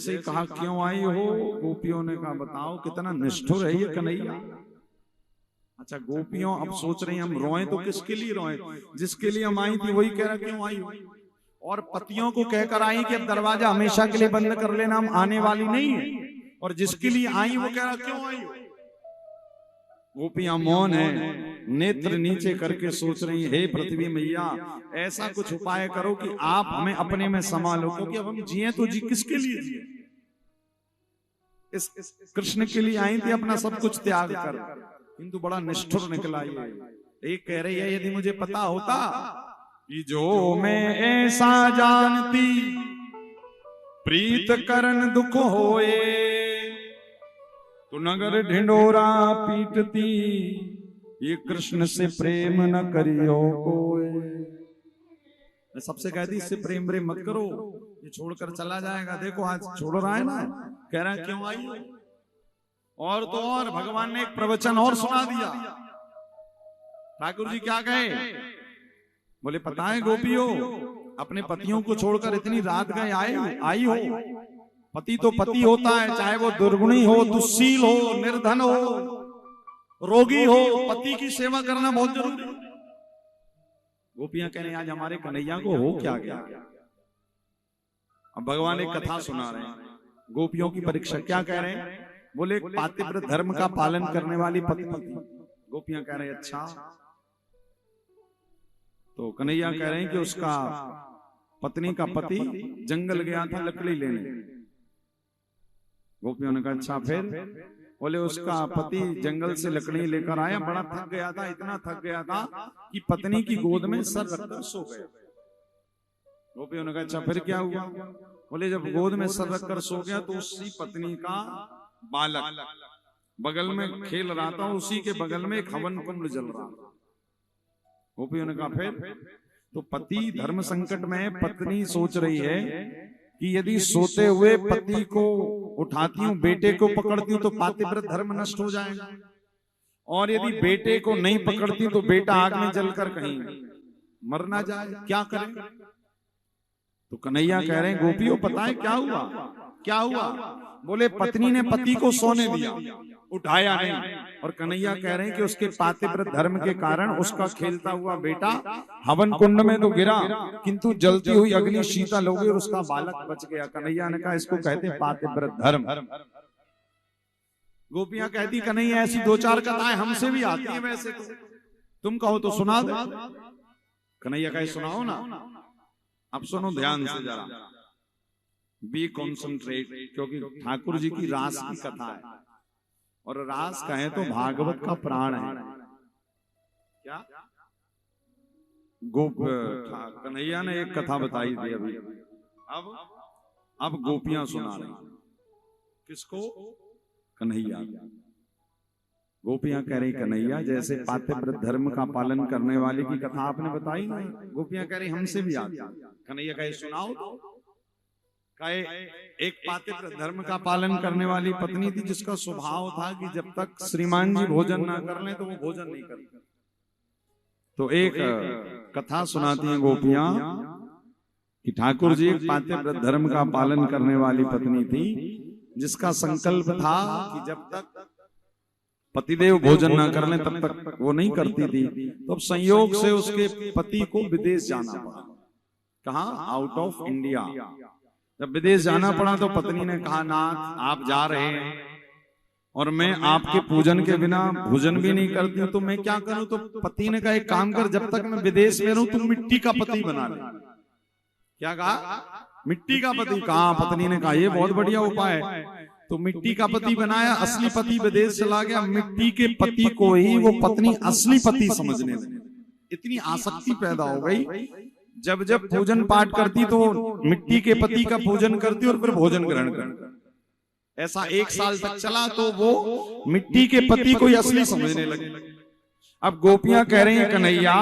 जैसे ही कहा क्यों आई हो, गोपियों ने कहा बताओ कितना निष्ठुर है ये कन्हैया। अच्छा गोपियों अब सोच रही हम रोएं तो किसके लिए रोएं, जिसके लिए हम आई थी वही कह रहा क्यों आई हो। और पतियों को कहकर आई कि अब दरवाजा हमेशा के लिए बंद कर लेना, हम आने वाली नहीं है। और जिसके लिए आई वो कह रहा क्यों आई हो। गोपियां मौन है, नेत्र नीचे करके सोच रही हे पृथ्वी मैया ऐसा कुछ उपाय करो कि आप हमें अपने में संभालो, क्योंकि अब हम जिए तो जी किसके लिए जिए। इस कृष्ण के लिए आई थी अपना सब कुछ त्याग कर, किंतु बड़ा निष्ठुर निकला ये। एक कह रही है यदि मुझे पता होता कि जो मैं ऐसा जानती प्रीत करन दुख होए, तो नगर ढिंडोरा पीटती ये कृष्ण से प्रेम न करियो कोई। मैं सबसे कहती इससे प्रेम प्रेम मत करो, ये छोड़कर चला जाएगा। देखो आज छोड़ रहा है ना, कह रहा है क्यों आई हो। और तो और भगवान ने एक प्रवचन और सुना दिया। ठाकुर जी क्या कहे, बोले पता है गोपियों अपने पतियों को छोड़कर इतनी रात गए आई हो। पति तो पति होता है, चाहे वो दुर्गुणी हो, दुश्शील हो, निर्धन हो, रोगी हो, पति की सेवा करना बहुत जरूरी है। गोपियां कह रही आज हमारे कन्हैया को हो क्या गया। अब भगवान एक कथा सुना रहे हैं, गोपियों की परीक्षा। क्या कह रहे हैं, बोले एक पातिव्रत धर्म का पालन करने वाली पत्नी थी। गोपियां कह रहे अच्छा। तो कन्हैया कह रहे हैं कि उसका पत्नी का पति जंगल गया था लकड़ी लेने। गोपियों ने कहा अच्छा फिर। बोले उसका पति जंगल से लकड़ी लेकर आया, बड़ा थक गया था, इतना थक गया था कि पत्नी की गोद में सर रखकर सो गया। गोपियों ने कहा अच्छा फिर क्या हुआ। बोले जब गोद में सर रखकर सो गया तो उसी पत्नी का बालक बगल में खेल रहा था, उसी के बगल में एक हवन कुंड जल रहा था। गोपियों ने कहा फिर। तो पति धर्म संकट में, पत्नी सोच रही है कि यदि सोते हुए पति को उठाती हूँ, बेटे को पकड़ती हूँ तो पातिव्रत धर्म नष्ट हो जाएगा, और यदि बेटे को नहीं पकड़ती तो बेटा आग में जलकर कहीं मर ना जाए, क्या करें। तो कन्हैया कह रहे हैं गोपियों पता है क्या हुआ। क्या हुआ। बोले पत्नी ने पति को सोने दिया, उठाया नहीं, और कन्हैया कह रहे हैं कि उसके पातिव्रत धर्म के कारण उसका खेलता हुआ बेटा हवन कुंड में तो गिरा, किंतु जलती हुई अग्नि शीतल हो गई और उसका बालक बच गया। कन्हैया ने कहा इसको कहते हैं पातिव्रत धर्म। गोपियां कहती कन्हैया ऐसी दो चार कथाएं हमसे भी आती है, वैसे तो तुम कहो तो सुना दो। कन्हैया कहे सुनाओ ना। अब सुनो ध्यान से जरा, बी कॉन्सेंट्रेट, क्योंकि ठाकुर जी की रास की कथा है, और रास कहें तो भागवत का प्राण है। क्या कन्हैया ने एक कथा बताई थी अभी, अब गोपियां सुना रही। किसको। कन्हैया। गोपियां कह रही कन्हैया जैसे पातिव्रत धर्म का पालन करने वाले की कथा आपने बताई ना, गोपियां कह रही हमसे भी आती। कन्हैया कहे सुनाओ। कहे एक पातिव्रत धर्म का पालन करने वाली पत्नी थी जिसका स्वभाव था कि जब तक श्रीमान जी भोजन ना कर लें तो वो भोजन नहीं करती। तो एक कथा सुनाती हैं गोपियां कि ठाकुर जी एक पातिव्रत धर्म का पालन करने वाली पत्नी थी जिसका संकल्प था कि जब तक पतिदेव भोजन ना कर लें तब तक वो नहीं करती थी। तो अब संयोग से उसके पति को विदेश जाना पड़ा। कहा, आउट ऑफ इंडिया। जब विदेश जाना पड़ा तो पत्नी ने कहा नाथ आप जा रहे हैं और मैं आपके पूजन के बिना भोजन भी नहीं करती हूँ, तो मैं क्या करूं। तो पति ने कहा एक काम कर, जब तक मैं विदेश में रहूं तुम मिट्टी का पति बना ले। क्या कहा, मिट्टी का पति। कहा, पत्नी ने कहा ये बहुत बढ़िया उपाय है। तो मिट्टी का पति बनाया, असली पति विदेश चला गया। मिट्टी के पति को ही वो पत्नी असली पति समझने लगी। इतनी आसक्ति पैदा हो गई, जब जब पूजन पाठ करती तो मिट्टी के पति का पूजन करती और फिर भोजन ग्रहण करती। ऐसा 1 साल तक चला तो वो मिट्टी के पति को ही असली समझने लगी। अब गोपियां कह रही हैं कन्हैया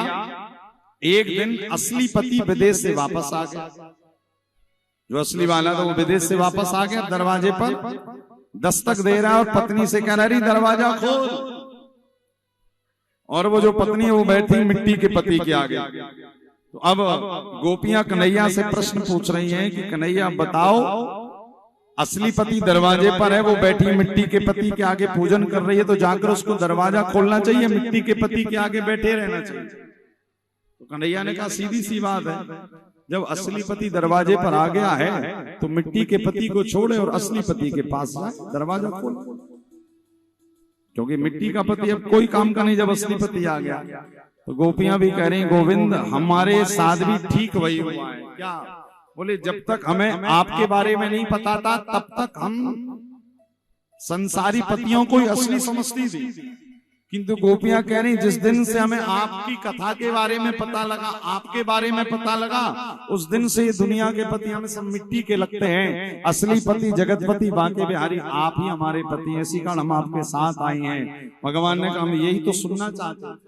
एक दिन असली पति विदेश से वापस आ गया। जो असली वाला था वो विदेश से वापस आ गया, दरवाजे पर दस्तक दे रहा है और पत्नी से कह रही दरवाजा खोल। और वो जो पत्नी है वो बैठी मिट्टी के पति के आगे। तो अब गोपियां कन्हैया से प्रश्न पूछ रही हैं कि कन्हैया बताओ असली पति दरवाजे पर है, वो बैठी मिट्टी के पति के आगे पूजन कर रही है, तो जाकर उसको दरवाजा खोलना चाहिए, मिट्टी के पति के आगे बैठे रहना चाहिए। तो कन्हैया ने कहा सीधी सी बात है, जब असली पति दरवाजे पर आ गया है तो मिट्टी के पति को छोड़े और असली पति के पास जाए, दरवाजा खोल, क्योंकि मिट्टी का पति अब कोई काम का नहीं जब असली पति आ गया। तो गोपियां भी कह रही गोविंद हमारे साथ भी ठीक वही हुआ है। क्या बोले? जब तक हमें आपके बारे में नहीं पता था तब तक हम संसारी पतियों को ही असली समझती थी, किंतु गोपियां कह रही जिस दिन से हमें आपकी कथा के बारे में पता लगा, आपके बारे में पता लगा, उस दिन से दुनिया के पति हमें सब मिट्टी के लगते हैं। असली पति जगतपति बांके बिहारी आप ही हमारे पति हैं, इसी कारण हम आपके साथ आए हैं। भगवान ने कहा हम यही तो सुनना चाहते हैं।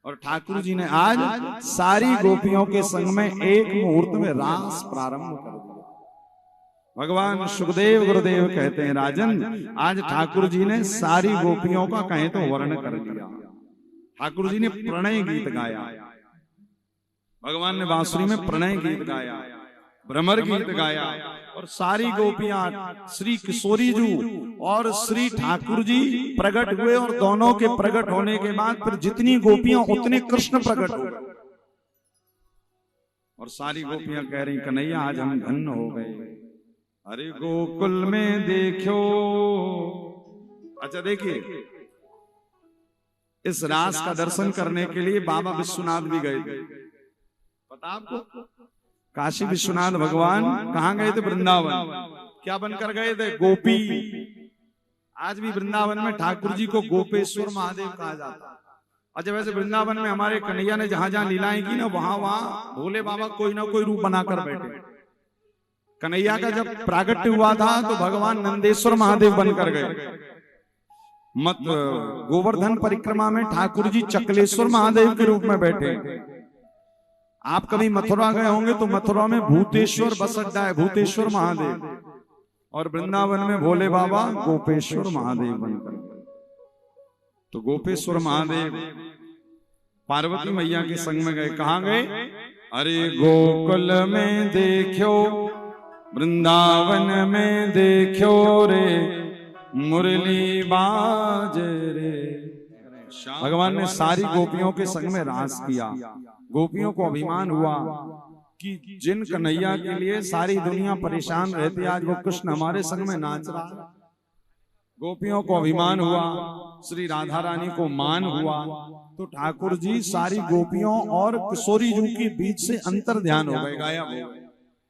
और ठाकुर जी ने आज सारी गोपियों के संग में एक मुहूर्त में रास प्रारंभ कर दिया। भगवान सुखदेव गुरुदेव कहते हैं राजन, आज ठाकुर जी ने सारी गोपियों का कहें तो वर्णन कर दिया। ठाकुर जी ने प्रणय गीत गाया, भगवान ने बांसुरी में प्रणय गीत गाया, भ्रमर गीत गाया, और सारी गोपियां श्री किशोरी जी और श्री ठाकुर जी प्रकट हुए, और दोनों के प्रकट होने के बाद फिर जितनी गोपियां उतने कृष्ण प्रकट हुए। और सारी गोपियां कह रही कन्हैया आज हम धन्य हो गए, अरे गोकुल में देखो। अच्छा देखिए, इस रास का दर्शन करने के लिए बाबा विश्वनाथ भी गए थे, पता आपको? काशी विश्वनाथ भगवान कहाँ गए थे? वृंदावन। क्या बनकर गए थे? गोपी। आज भी वृंदावन में ठाकुर जी को गोपेश्वर महादेव कहा जाता है। अच्छा वैसे वृंदावन में हमारे कन्हैया ने जहां जहां लीलाएं की ना, वहां वहां भोले बाबा कोई ना कोई रूप बनाकर बैठे। कन्हैया का जब प्रागट्य हुआ था तो भगवान नंदेश्वर महादेव बनकर गए। मत गोवर्धन परिक्रमा में ठाकुर जी चकलेश्वर महादेव के रूप में बैठे। आप कभी मथुरा गए होंगे तो मथुरा में भूतेश्वर बस अड्डा है, भूतेश्वर महादेव, और वृंदावन में भोले बाबा गोपेश्वर महादेव बनकर। तो गोपेश्वर महादेव पार्वती मैया के संग में गए। कहां गए? अरे गोकुल में देखो, वृंदावन में देखो रे, मुरली बाज रे। भगवान ने सारी गोपियों के संग में रास किया। गोपियों को अभिमान हुआ कि जिन कन्हैया के लिए सारी दुनिया परेशान रहती, आज वो कृष्ण हमारे संग में नाच रहा। गोपियों को अभिमान हुआ, श्री राधा रानी को मान हुआ, तो ठाकुर जी सारी गोपियों और किशोरी जी के बीच से अंतर ध्यान हो गए, गायब हो गए।